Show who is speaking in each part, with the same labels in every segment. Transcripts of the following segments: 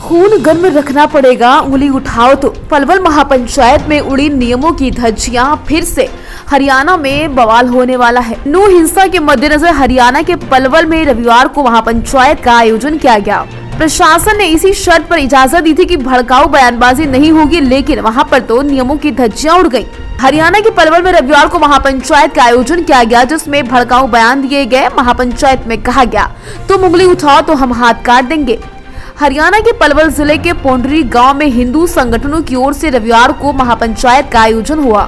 Speaker 1: खून गर्म रखना पड़ेगा, उंगली उठाओ तो। पलवल महापंचायत में उड़ी नियमों की धज्जियां, फिर से हरियाणा में बवाल होने वाला है। नू हिंसा के मद्देनजर हरियाणा के पलवल में रविवार को महापंचायत का आयोजन किया गया। प्रशासन ने इसी शर्त पर इजाजत दी थी कि भड़काऊ बयानबाजी नहीं होगी, लेकिन वहां पर तो नियमों की धज्जियां उड़ गयी। हरियाणा के पलवल में रविवार को महापंचायत का आयोजन किया गया, जिसमें भड़काऊ बयान दिए गए। महापंचायत में कहा गया, तुम उंगली उठाओ तो हम हाथ काट देंगे। हरियाणा के पलवल जिले के पोंडरी गांव में हिंदू संगठनों की ओर से रविवार को महापंचायत का आयोजन हुआ।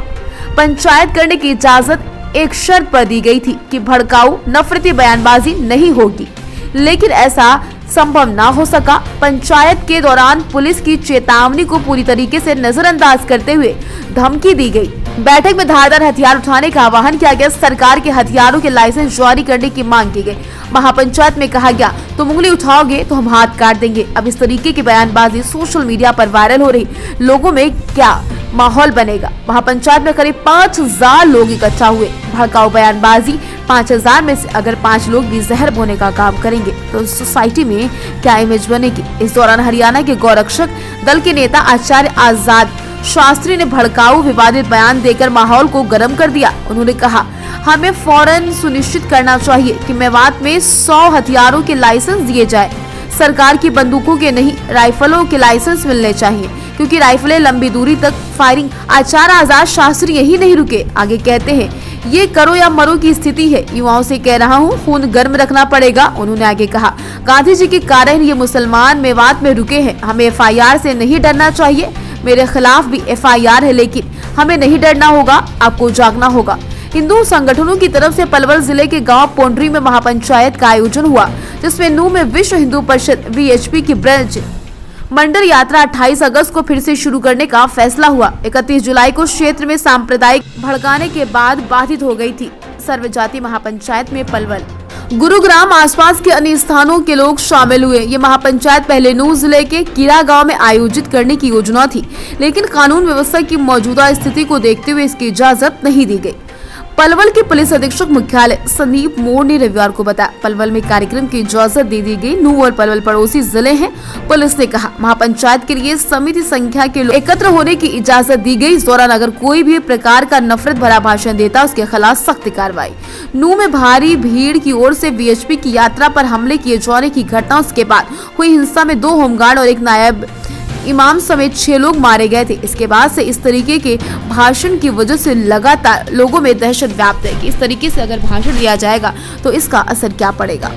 Speaker 1: पंचायत करने की इजाजत एक शर्त पर दी गई थी कि भड़काऊ नफरती बयानबाजी नहीं होगी, लेकिन ऐसा संभव ना हो सका। पंचायत के दौरान पुलिस की चेतावनी को पूरी तरीके से नजरअंदाज करते हुए धमकी दी गई। बैठक में धारदार हथियार उठाने का आह्वान किया गया। सरकार के हथियारों के लाइसेंस जारी करने की मांग की गई। महापंचायत में कहा गया, तुम उंगली उठाओगे तो हम हाथ काट देंगे। अब इस तरीके की बयानबाजी सोशल मीडिया पर वायरल हो रही, लोगों में क्या माहौल बनेगा। महापंचायत में करीब 5000 लोग इकट्ठा हुए। भड़काऊ बयानबाजी 5000 में से अगर 5 लोग भी जहर बोने का काम करेंगे तो सोसाइटी में क्या इमेज बनेगी। इस दौरान हरियाणा के गौरक्षक दल के नेता आचार्य आजाद शास्त्री ने भड़काऊ विवादित बयान देकर माहौल को गर्म कर दिया। उन्होंने कहा, हमें फौरन सुनिश्चित करना चाहिए कि मेवात में 100 हथियारों के लाइसेंस दिए जाए। सरकार की बंदूकों के नहीं, राइफलों के लाइसेंस मिलने चाहिए, क्योंकि राइफलें लंबी दूरी तक फायरिंग। आचार्य आजाद शास्त्री यही नहीं रुके, आगे कहते हैं, ये करो या मरो की स्थिति है। युवाओं से कह रहा हूँ, खून गर्म रखना पड़ेगा। उन्होंने आगे कहा, गांधी जी के कारण ये मुसलमान मेवात में रुके हैं। हमें FIR से नहीं डरना चाहिए। मेरे खिलाफ भी FIR है, लेकिन हमें नहीं डरना होगा, आपको जागना होगा। हिंदू संगठनों की तरफ से पलवल जिले के गांव पोंडरी में महापंचायत का आयोजन हुआ, जिसमें नू में विश्व हिंदू परिषद VHP की ब्रांच मंडल यात्रा 28 अगस्त को फिर से शुरू करने का फैसला हुआ। 31 जुलाई को क्षेत्र में सांप्रदायिक भड़काने के बाद बाधित हो गई थी सर्वजातीय महापंचायत में पलवल, गुरुग्राम आसपास के अन्य स्थानों के लोग शामिल हुए। ये महापंचायत पहले नू जिले के कीरा गांव में आयोजित करने की योजना थी, लेकिन कानून व्यवस्था की मौजूदा स्थिति को देखते हुए इसकी इजाजत नहीं दी गई। पलवल के पुलिस अधीक्षक मुख्यालय संदीप मोर ने रविवार को बताया, पलवल में कार्यक्रम की इजाजत दे दी गई। नू और पलवल पड़ोसी जिले हैं। पुलिस ने कहा, महापंचायत के लिए सीमित संख्या के लोग एकत्र होने की इजाजत दी गई। इस दौरान अगर कोई भी प्रकार का नफरत भरा भाषण देता, उसके खिलाफ सख्त कार्रवाई। नू में भारी भीड़ की ओर से VHP की यात्रा पर हमले किए जाने की घटना, उसके बाद हुई हिंसा में 2 होमगार्ड और एक नायब इमाम समेत 6 लोग मारे गए थे। इसके बाद से इस तरीके के भाषण की वजह से लगातार लोगों में दहशत व्याप्त है कि इस तरीके से अगर भाषण दिया जाएगा तो इसका असर क्या पड़ेगा।